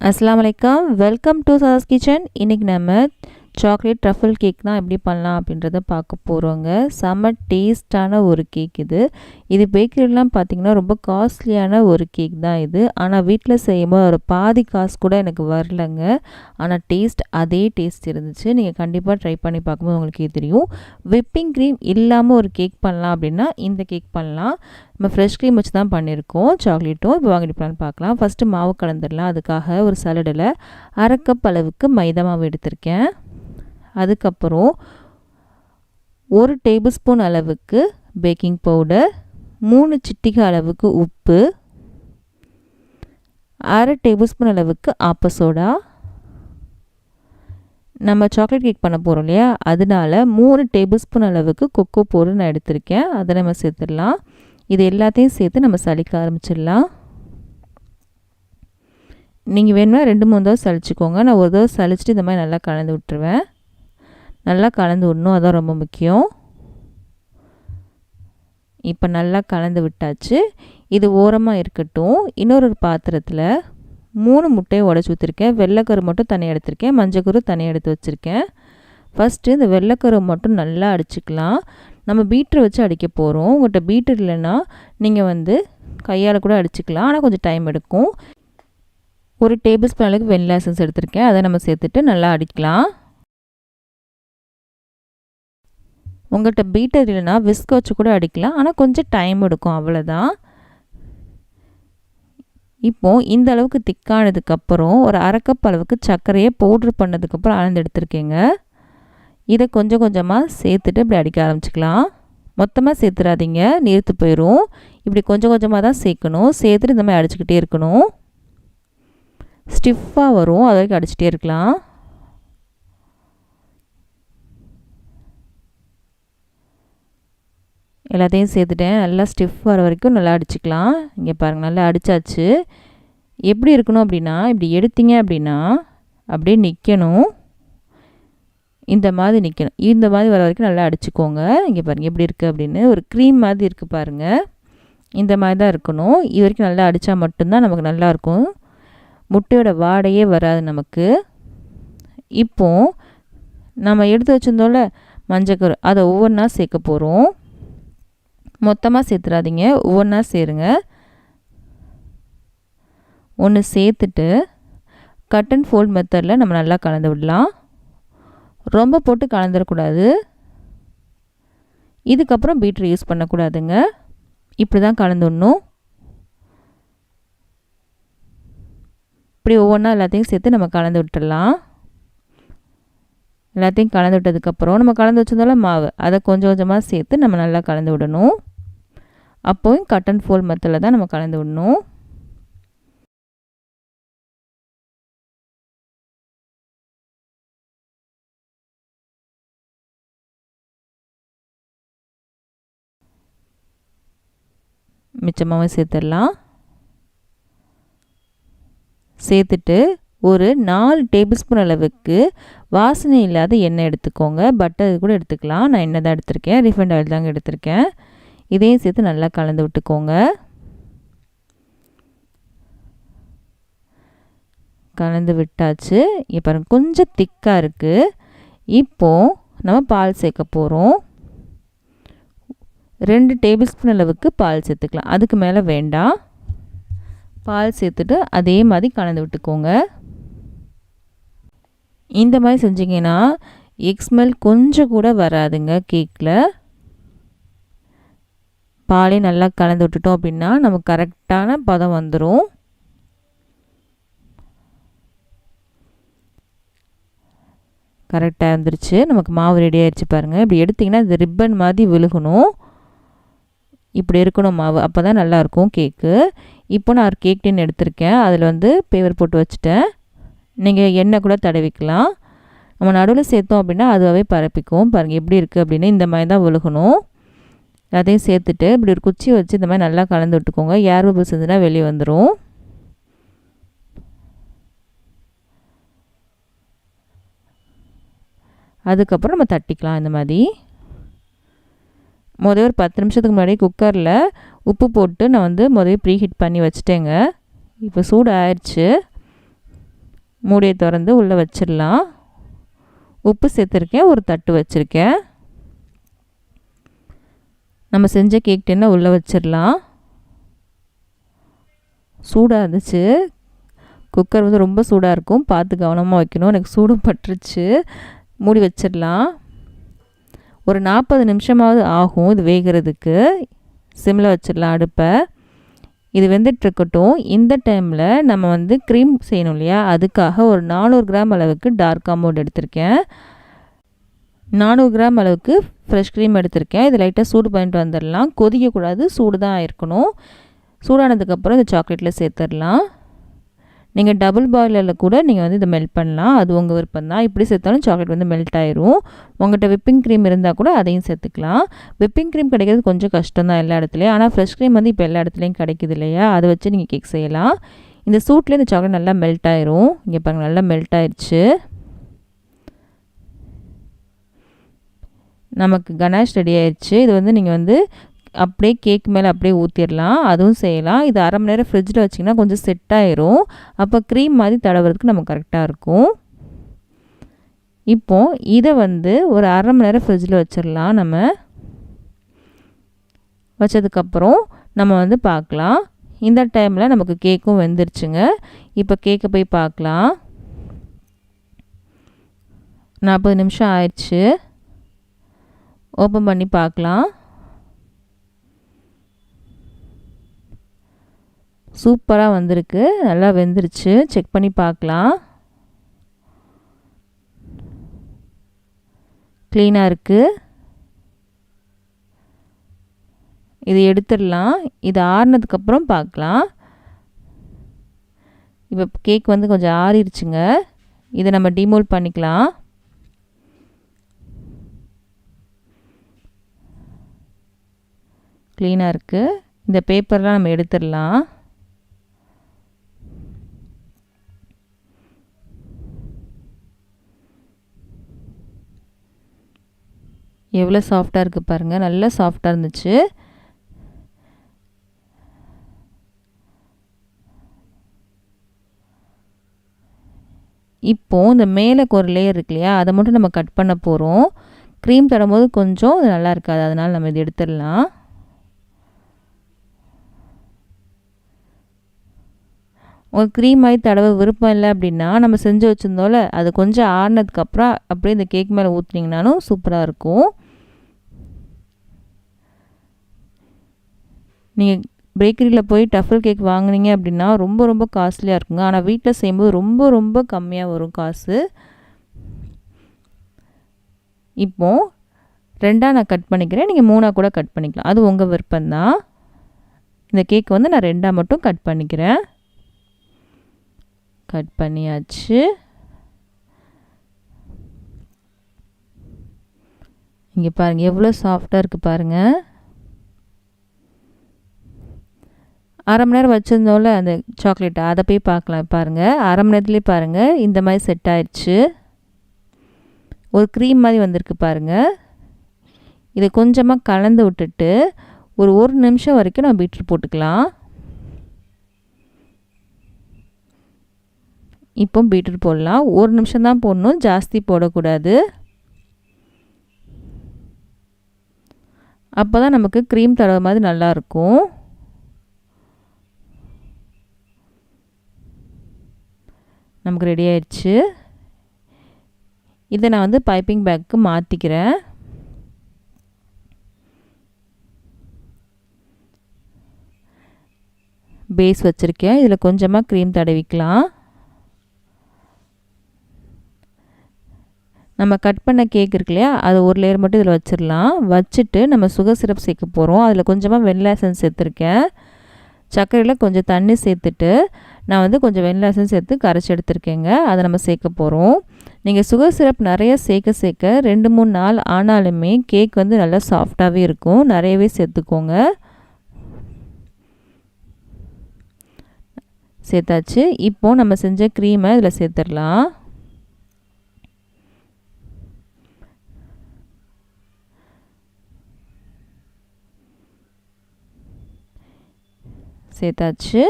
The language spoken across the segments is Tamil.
Assalamualaikum, welcome to Shasha's Kitchen. இன்னைக்கு நம்ம chocolate truffle cake தான் எப்படி பண்ணலாம் அப்படின்றத பார்க்க போறோங்க. செம டேஸ்டான ஒரு கேக் இது. இது பேக்கரிலாம் பார்த்தீங்கன்னா ரொம்ப காஸ்ட்லியான ஒரு கேக் தான் இது. ஆனால் வீட்டில் செய்யும்போது ஒரு பாதி காசு கூட எனக்கு வரலங்க. ஆனால் அதே டேஸ்ட் இருந்துச்சு. நீங்கள் கண்டிப்பாக ட்ரை பண்ணி பார்க்கும்போது உங்களுக்கே தெரியும். விப்பிங் க்ரீம் இல்லாமல் ஒரு கேக் பண்ணலாம் அப்படின்னா இந்த கேக் பண்ணலாம். நம்ம ஃப்ரெஷ் க்ரீம் வச்சு தான் பண்ணியிருக்கோம் சாக்லேட்டும். இப்போ வாங்கிட்டு போகலான்னு பார்க்கலாம். ஃபஸ்ட்டு மாவு கலந்துடலாம். அதுக்காக ஒரு சலடில் 1/2 கப் அளவுக்கு மைதா மாவு எடுத்திருக்கேன். அதுக்கப்புறம் 1 டேபிள் ஸ்பூன் அளவுக்கு பேக்கிங் பவுடர், 3 சிட்டிகை அளவுக்கு உப்பு, 1/2 டேபிள் ஸ்பூன் அளவுக்கு ஆப்ப சோடா. நம்ம சாக்லேட் கேக் பண்ண போகிறோம் இல்லையா, அதனால 3 டேபிள் ஸ்பூன் அளவுக்கு கொக்கோ பவுடர் நான் எடுத்திருக்கேன். அதை நம்ம சேர்த்துடலாம். இது எல்லாத்தையும் சேர்த்து நம்ம சலிக்க ஆரம்பிச்சிடலாம். நீங்கள் வேணும்னா 2-3 தடவை சலிச்சுக்கோங்க. நான் ஒரு தடவை சலிச்சுட்டு இந்த மாதிரி நல்லா கலந்து விட்டுருவேன். நல்லா கலந்து விடணும், அதான் ரொம்ப முக்கியம். இப்போ நல்லா கலந்து விட்டாச்சு. இது ஓரமாக இருக்கட்டும். இன்னொரு பாத்திரத்தில் 3 முட்டையை உடச்சி ஊற்றிருக்கேன். வெள்ளைக்கரு மட்டும் தனியாக எடுத்திருக்கேன், மஞ்சக்கரு தனியாக எடுத்து வச்சுருக்கேன். ஃபஸ்ட்டு இந்த வெள்ளைக்கரு மட்டும் நல்லா அடிச்சுக்கலாம். நம்ம பீட்டரை வச்சு அடிக்க போகிறோம். உங்கள்கிட்ட பீட்டர் இல்லைன்னா நீங்கள் கையால் கூட அடிச்சுக்கலாம், ஆனால் கொஞ்சம் டைம் எடுக்கும். 1 டேபிள் ஸ்பூன் அளவுக்கு வெனிலா எசன்ஸ் எடுத்திருக்கேன். அதை நம்ம சேர்த்துட்டு நல்லா அடிக்கலாம். உங்கள்கிட்ட பீட்டர் இல்லைன்னா விஸ்க் வச்சு கூட அடிக்கலாம், ஆனால் கொஞ்சம் டைம் எடுக்கும், அவ்வளோதான். இப்போது இந்த அளவுக்கு திக்கானதுக்கப்புறம் ஒரு 1/2 கப் அளவுக்கு சர்க்கரையை பவுட்ரு பண்ணதுக்கப்புறம் அளந்து எடுத்துருக்கேங்க. இதை கொஞ்சம் கொஞ்சமாக சேர்த்துட்டு இப்படி அடிக்க ஆரம்பிச்சிக்கலாம். மொத்தமாக சேர்த்துறாதீங்க, நீர்த்து போயிடும். இப்படி கொஞ்சம் கொஞ்சமாக தான் சேர்க்கணும். சேர்த்துட்டு இந்த மாதிரி அடிச்சுக்கிட்டே இருக்கணும். ஸ்டிஃபாக வரும், அது வரைக்கும் அடிச்சுட்டே இருக்கலாம். எல்லாத்தையும் சேர்த்துட்டேன். நல்லா ஸ்டிஃப் வர வரைக்கும் நல்லா அடிச்சுக்கலாம். இங்கே பாருங்கள், நல்லா அடித்தாச்சு. எப்படி இருக்கணும் அப்படின்னா, இப்படி எடுத்தீங்க அப்படின்னா அப்படியே நிற்கணும். இந்த மாதிரி நிற்கணும். இந்த மாதிரி வர வரைக்கும் நல்லா அடிச்சுக்கோங்க. இங்கே பாருங்கள் எப்படி இருக்குது அப்படின்னு. ஒரு க்ரீம் மாதிரி இருக்குது பாருங்கள். இந்த மாதிரி தான் இருக்கணும். இது வரைக்கும் நல்லா அடித்தா மட்டும்தான் நமக்கு நல்லாயிருக்கும். முட்டையோட வாடையே வராது நமக்கு. இப்போது நம்ம எடுத்து வச்சுருந்தோம்ல மஞ்சக்கரு, அதை ஒவ்வொன்றா சேர்க்க போகிறோம். மொத்தமாக சேர்த்துறாதீங்க, ஒவ்வொன்றா சேருங்க. ஒன்று சேர்த்துட்டு கட் அண்ட் ஃபோல்ட் மெத்தடில் நம்ம நல்லா கலந்து விடலாம். ரொம்ப போட்டு கலந்துடக்கூடாது. இதுக்கப்புறம் பீட்டர் யூஸ் பண்ணக்கூடாதுங்க. இப்படி தான் கலந்து விடணும். இப்படி ஒவ்வொன்றா எல்லாத்தையும் சேர்த்து நம்ம கலந்து விட்டுடலாம். எல்லாத்தையும் கலந்து விட்டதுக்கப்புறம் நம்ம கலந்து வச்சிருந்தோம்ல மாவு, அதை கொஞ்சம் கொஞ்சமாக சேர்த்து நம்ம நல்லா கலந்து விடணும். அப்போவும் கட் அண்ட் ஃபோல்ட் மெத்தடில் தான் நம்ம கலந்து விடணும். மிச்சமாகவே சேர்த்துடலாம். சேர்த்துட்டு ஒரு 4 டேபிள் ஸ்பூன் அளவுக்கு வாசனை இல்லாத எண்ணெய் எடுத்துக்கோங்க. பட்டர் கூட எடுத்துக்கலாம். நான் எண்ணெய் தான் எடுத்திருக்கேன், ரீஃபைண்ட் ஆயில் தாங்க எடுத்திருக்கேன். இதையும் சேர்த்து நல்லா கலந்து விட்டுக்கோங்க. கலந்து விட்டாச்சு. இப்போ கொஞ்சம் திக்காக இருக்குது. இப்போது நம்ம பால் சேர்க்க போகிறோம். 2 டேபிள் ஸ்பூன் அளவுக்கு பால் சேர்த்துக்கலாம், அதுக்கு மேலே வேண்டாம். பால் சேர்த்துட்டு அதே மாதிரி கலந்து விட்டுக்கோங்க. இந்த மாதிரி செஞ்சிங்கன்னா எக் ஸ்மெல் கொஞ்சம் கூட வராதுங்க கேக்கில். பாலே நல்லா கலந்து விட்டுட்டோம் அப்படின்னா நமக்கு கரெக்டான பதம் வந்துடும். கரெக்டாக வந்துருச்சு. நமக்கு மாவு ரெடி ஆயிடுச்சு பாருங்கள். இப்படி எடுத்திங்கன்னா இந்த ரிப்பன் மாதிரி விழுகணும். இப்படி இருக்கணும் மாவு, அப்போ தான் நல்லாயிருக்கும் கேக்கு. இப்போ நான் ஒரு கேக் டின் எடுத்திருக்கேன். அதில் பேப்பர் போட்டு வச்சுட்டேன். நீங்கள் எண்ணெய் கூட தடவிக்கலாம். நம்ம நடுவில் சேர்த்தோம் அப்படின்னா அதுவாகவே பரப்பிக்கும். பாருங்கள் எப்படி இருக்குது அப்படின்னு. இந்த மாதிரி தான் விழுகணும். அதையும் சேர்த்துட்டு இப்படி ஒரு குச்சி வச்சு இந்த மாதிரி நல்லா கலந்து விட்டுக்கோங்க. ஏர் பபிள்ஸ் இருந்துன்னா வெளியே வந்துடும். அதுக்கப்புறம் நம்ம தட்டிக்கலாம். இந்த மாதிரி முதல்ல ஒரு 10 நிமிஷத்துக்கு முன்னாடி குக்கரில் உப்பு போட்டு நான் முதல்ல ப்ரீ ஹீட் பண்ணி வச்சுட்டேங்க. இப்போ சூடு ஆயிடுச்சு. மூடியை திறந்து உள்ளே வச்சிடலாம். உப்பு சேர்த்துருக்கேன், ஒரு தட்டு வச்சுருக்கேன். நம்ம செஞ்ச கேக் டின்னை உள்ளே வச்சிடலாம். சூடாக இருந்துச்சு, குக்கர் வந்து ரொம்ப சூடாக இருக்கும், பார்த்து கவனமாக வைக்கணும். எனக்கு சூடும் பட்டுருச்சு. மூடி வச்சிடலாம். ஒரு 40 நிமிஷமாவது ஆகும் இது வேகிறதுக்கு. சிம்மில் வச்சிடலாம் அடுப்பை. இது வெந்துட்டுருக்கட்டும். இந்த டைமில் நம்ம வந்து க்ரீம் செய்யணும் இல்லையா, அதுக்காக ஒரு 400 கிராம் அளவுக்கு டார்க் அமௌண்ட் எடுத்திருக்கேன். 400 கிராம் அளவுக்கு ஃப்ரெஷ் க்ரீம் எடுத்திருக்கேன். இது லைட்டாக சூடு பண்ணிட்டு வந்துடலாம். கொதிக்கக்கூடாது, சூடு தான் இருக்கணும். சூடானதுக்கப்புறம் இந்த சாக்லேட்டில் சேர்த்துடலாம். நீங்கள் டபுள் பாயிலரில் கூட நீங்கள் வந்து இதை மெல்ட் பண்ணலாம், அது உங்கள் விருப்பம் தான். இப்படி சேர்த்தாலும் சாக்லேட் வந்து மெல்ட் ஆயிரும். உங்கள்கிட்ட விப்பிங் க்ரீம் இருந்தால் கூட அதையும் சேர்த்துக்கலாம். விப்பிங் க்ரீம் கிடைக்கிறது கொஞ்சம் கஷ்டம் தான் எல்லா இடத்துலையும், ஆனால் ஃப்ரெஷ் க்ரீம் வந்து இப்போ எல்லா இடத்துலையும் கிடைக்குது இல்லையா, அதை வச்சு நீங்கள் கேக் செய்யலாம். இந்த சூட்லேயே இந்த சாக்லேட் நல்லா மெல்ட் ஆயிரும். இங்கே பாருங்கள், நல்லா மெல்ட் ஆயிடுச்சு. நமக்கு கனாஷ் ரெடி ஆயிடுச்சு. இது வந்து நீங்கள் வந்து அப்படியே கேக் மேலே அப்படியே ஊற்றிடலாம், அதுவும் செய்யலாம். இது அரை மணி நேரம் ஃப்ரிட்ஜில் வச்சிங்கன்னா கொஞ்சம் செட் ஆயிரும். அப்போ க்ரீம் மாதிரி தடவுறதுக்கு நமக்கு கரெக்டாக இருக்கும். இப்போது இதை வந்து ஒரு அரை மணி நேரம் ஃப்ரிட்ஜில் வச்சிடலாம். நம்ம வச்சதுக்கப்புறம் நம்ம வந்து பார்க்கலாம். இந்த டைமில் நமக்கு கேக்கும் வெந்துருச்சுங்க. இப்போ கேக்கை போய் பார்க்கலாம். 40 நிமிஷம் ஆயிடுச்சு. ஓப்பன் பண்ணி பார்க்கலாம். சூப்பராக வந்திருக்கு, நல்லா வெந்துருச்சு. செக் பண்ணி பார்க்கலாம். க்ளீனாக இருக்குது. இது எடுத்துடலாம். இது ஆறுனதுக்கப்புறம் பார்க்கலாம். இப்போ கேக் வந்து கொஞ்சம் ஆறிடுச்சுங்க. இதை நம்ம டிமோல்ட் பண்ணிக்கலாம். க்ளீனாக இருக்குது. இந்த பேப்பர்லாம் நம்ம எடுத்துடலாம். எவ்வளோ சாஃப்டாக இருக்குது பாருங்கள், நல்லா சாஃப்டாக இருந்துச்சு. இப்போது இந்த மேலே ஒரு லேயர் இருக்கு இல்லையா, அதை மட்டும் நம்ம கட் பண்ண போகிறோம். க்ரீம் தரும்போது கொஞ்சம் நல்லா இருக்காது, அதனால் நம்ம இது எடுத்துடலாம். உங்களுக்கு க்ரீம் மாதிரி தடவை விருப்பம் இல்லை அப்படின்னா, நம்ம செஞ்சு வச்சுருந்தோம்ல, அது கொஞ்சம் ஆறுனதுக்கப்புறம் அப்படியே இந்த கேக் மேலே ஊற்றினீங்கனாலும் சூப்பராக இருக்கும். நீங்கள் பேக்கரியில் போய் டஃபல் கேக் வாங்கினீங்க அப்படின்னா ரொம்ப ரொம்ப காஸ்ட்லியாக இருக்குங்க. ஆனால் வீட்டில் செய்யும்போது ரொம்ப ரொம்ப கம்மியாக வரும் காசு. இப்போது 2ஆக நான் கட் பண்ணிக்கிறேன், நீங்கள் 3ஆக கூட கட் பண்ணிக்கலாம், அது உங்கள் விருப்பம்தான். இந்த கேக் வந்து நான் 2ஆக மட்டும் கட் பண்ணிக்கிறேன். கட் பண்ணியாச்சு. இங்கே பாருங்கள் எவ்வளோ சாஃப்டாக இருக்குது பாருங்கள். அரை மணி நேரம் வச்சுருந்தோம்ல அந்த சாக்லேட்டை, அதை போய் பார்க்கலாம். பாருங்கள், அரை மணி நேரத்துலேயே பாருங்கள் இந்த மாதிரி செட் ஆயிடுச்சு. ஒரு க்ரீம் மாதிரி வந்திருக்கு பாருங்கள். இதை கொஞ்சமாக கலந்து விட்டுட்டு ஒரு நிமிஷம் வரைக்கும் நம்ம பீட்டர் போட்டுக்கலாம். இப்போ பீட்டர் போடலாம். 1 நிமிஷம் தான் போடணும், ஜாஸ்தி போடக்கூடாது. அப்போ தான் நமக்கு க்ரீம் தடவை மாதிரி நல்லாயிருக்கும். நமக்கு ரெடி ஆயிடுச்சு. இதை நான் வந்து பைப்பிங் பேக்கு மாற்றிக்கிறேன். பேஸ் வச்சுருக்கேன், இதில் கொஞ்சமாக க்ரீம் தடவிக்கலாம். நம்ம கட் பண்ண கேக் இருக்கு இல்லையா, அது ஒரு லேயர் மட்டும் இதில் வச்சிடலாம். வச்சுட்டு நம்ம சுகர் சிரப் சேர்க்க போகிறோம். அதில் கொஞ்சமாக வெண்ணிலா எசன்ஸ் சேர்த்துருக்கேன். சர்க்கரையில் கொஞ்சம் தண்ணி சேர்த்துட்டு நான் வந்து கொஞ்சம் வெண்ணிலா எசன்ஸ் சேர்த்து கரைச்சி எடுத்துருக்கேங்க. அதை நம்ம சேர்க்க போகிறோம். நீங்கள் சுகர் சிரப் நிறைய சேர்க்க 2-3 நாள் ஆனாலுமே கேக் வந்து நல்லா சாஃப்டாகவே இருக்கும். நிறையவே சேர்த்துக்கோங்க. சேர்த்தாச்சு. இப்போது நம்ம செஞ்ச க்ரீமை இதில் சேர்த்துடலாம். சேர்த்தாச்சு.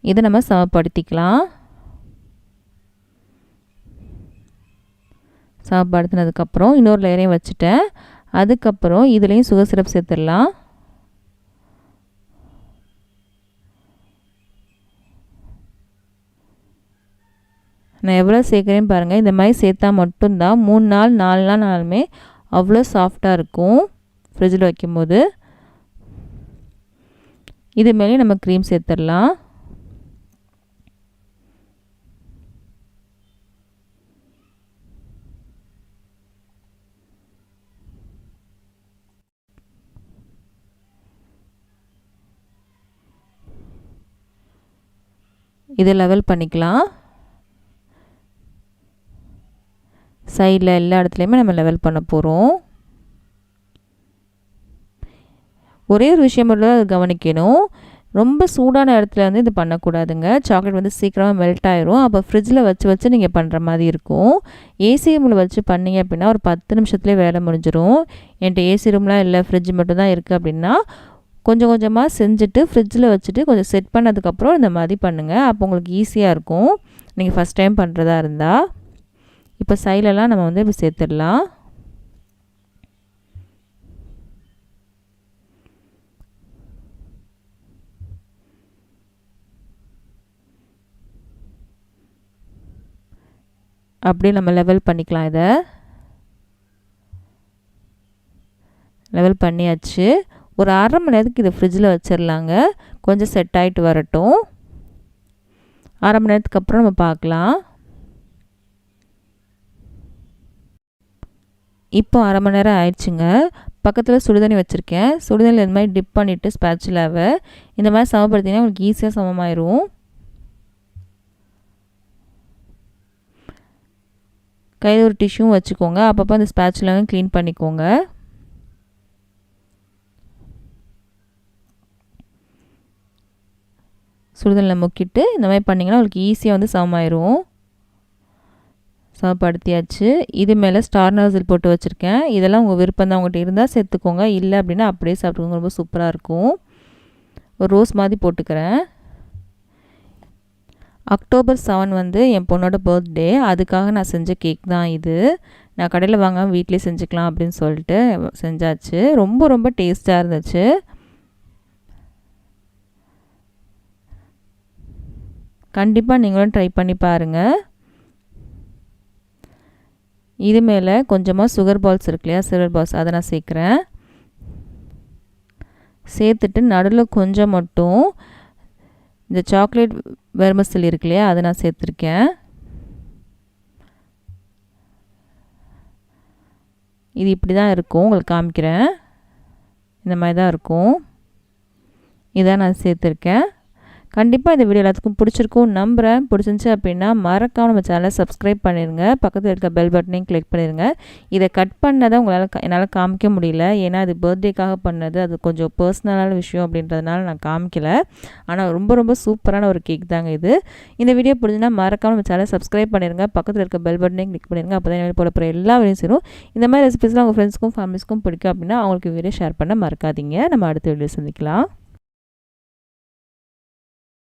இதை நம்ம சமப்படுத்திக்கலாம். சமப்படுத்தினதுக்கப்புறம் இன்னொரு லேயரையும் வச்சுட்டேன். அதுக்கப்புறம் இதுலேயும் சுகர் சிரப் சேர்த்துடலாம். நான் எவ்வளோ சேர்க்குறேன்னு பாருங்கள். இந்த மாதிரி சேர்த்தா மட்டும்தான் 3 நாள் 4 நாள் ஆனாலுமே அவ்வளோ சாஃப்டாக இருக்கும் ஃப்ரிட்ஜில் வைக்கும்போது. இது மேலே நம்ம க்ரீம் சேர்த்துடலாம். இதை லெவல் பண்ணிக்கலாம். சைடில் எல்லா இடத்துலையுமே நம்ம லெவல் பண்ண போகிறோம். ஒரே ஒரு விஷயம் மட்டும் அது கவனிக்கணும். ரொம்ப சூடான இடத்துல வந்து இது பண்ணக்கூடாதுங்க. சாக்லேட் வந்து சீக்கிரமாக மெல்ட் ஆயிரும். அப்போ ஃப்ரிட்ஜில் வச்சு நீங்கள் பண்ணுற மாதிரி இருக்கும். ஏசி ரூமில் வச்சு பண்ணிங்க அப்படின்னா ஒரு 10 நிமிஷத்துலேயே வேலை முடிஞ்சிடும். என்கிட்ட ஏசி ரூம்லாம் இல்லை, ஃப்ரிட்ஜ் மட்டும் தான் இருக்குது அப்படின்னா கொஞ்சம் கொஞ்சமாக செஞ்சுட்டு ஃப்ரிட்ஜில் வச்சுட்டு கொஞ்சம் செட் பண்ணதுக்கப்புறம் இந்த மாதிரி பண்ணுங்கள். அப்போ உங்களுக்கு ஈஸியாக இருக்கும் நீங்கள் ஃபஸ்ட் டைம் பண்ணுறதா இருந்தால். இப்போ சைட்லலாம் நம்ம வந்து இப்படி சேர்த்துடலாம். அப்படியே நம்ம லெவல் பண்ணிக்கலாம். இதை லெவல் பண்ணியாச்சு. ஒரு 1/2 மணி நேரத்துக்கு இதை ஃப்ரிட்ஜில் வச்சிடலாங்க. கொஞ்சம் செட் ஆகிட்டு வரட்டும். 1/2 மணி நேரத்துக்கு அப்புறம் நம்ம பார்க்கலாம். இப்போ 1/2 மணி நேரம் ஆயிடுச்சுங்க. பக்கத்தில் சுடுதண்ணி வச்சுருக்கேன். சுடுதண்ணியில் இந்த மாதிரி டிப் பண்ணிவிட்டு ஸ்பேச்சுலாவை இந்த மாதிரி சமப்படுத்தினா உங்களுக்கு ஈஸியாக சமமாயிரும். கையில் ஒரு டிஷ்யூவும் வச்சுக்கோங்க. அப்பப்போ அந்த ஸ்பேச்சுலாவும் க்ளீன் பண்ணிக்கோங்க. சுடுதண்ணில் முக்கிட்டு இந்த மாதிரி பண்ணிங்கன்னா உங்களுக்கு ஈஸியாக வந்து சமமாயிரும். சமப்படுத்தியாச்சு. இது மேலே ஸ்டார் நாசில் போட்டு வச்சுருக்கேன். இதெல்லாம் உங்கள் விருப்பம் தான். உங்கள்கிட்ட இருந்தால் சேர்த்துக்கோங்க, இல்லை அப்படின்னா அப்படியே சாப்பிட்டுக்கோங்க. ரொம்ப சூப்பராக இருக்கும். ஒரு ரோஸ் மாதிரி போட்டுக்கிறேன். அக்டோபர் 7 வந்து என் பொண்ணோட பர்த்டே. அதுக்காக நான் செஞ்ச கேக் தான் இது. நான் கடையில் வாங்காமல் வீட்டிலே செஞ்சுக்கலாம் அப்படின்னு சொல்லிட்டு செஞ்சாச்சு. ரொம்ப ரொம்ப டேஸ்ட்டாக இருந்துச்சு. கண்டிப்பாக நீங்களும் ட்ரை பண்ணி பாருங்கள். இது மேலே கொஞ்சமாக சுகர் பால்ஸ் இருக்கு இல்லையா, சில்வர் பால்ஸ், அதை நான் சேர்க்குறேன். சேர்த்துட்டு நடுவில் கொஞ்சம் மட்டும் இந்த சாக்லேட் வெர்மசல் இருக்கு இல்லையா, அதை நான் சேர்த்துருக்கேன். இது இப்படி தான் இருக்கும். உங்களுக்கு காமிக்கிறேன். இந்த மாதிரி தான் இருக்கும். இதான் நான் சேர்த்துருக்கேன். கண்டிப்பாக இந்த வீடியோ எல்லாத்துக்கும் பிடிச்சிருக்கும் நம்புகிறேன். பிடிச்சிருந்துச்சி அப்படின்னா மறக்காமல் நம்ம சேனலை சப்ஸ்கிரைப் பண்ணிடுங்க. பக்கத்தில் இருக்க பெல் பட்டனையும் கிளிக் பண்ணிடுங்க. இதை கட் பண்ணதை என்னால் காமிக்க முடியல. ஏன்னா அது பர்த்டேக்காக பண்ணது, அது கொஞ்சம் பர்சனலான விஷயம் அப்படின்றதுனால நான் காமிக்கல. ஆனால் ரொம்ப ரொம்ப சூப்பரான ஒரு கேக் தாங்க இது. இந்த வீடியோ பிடிச்சின்னா மறக்காமல் நம்ம சேனலை சப்ஸ்கிரைப் பண்ணிடுங்க. பக்கத்தில் இருக்க பெல் பட்டனையும் கிளிக் பண்ணிடுங்க. அப்போ தான் போட போகிற எல்லா வீடியோவும் சேரும். இந்த மாதிரி ரெசிபிஸ்லாம் உங்கள் ஃப்ரெண்ட்ஸ்க்கும் ஃபேமிலிஸ்க்கும் பிடிக்கும் அப்படின்னா அவங்களுக்கு வீடியோ ஷேர் பண்ண மறக்காதீங்க. நம்ம அடுத்த வீடியோ சந்திக்கலாம்.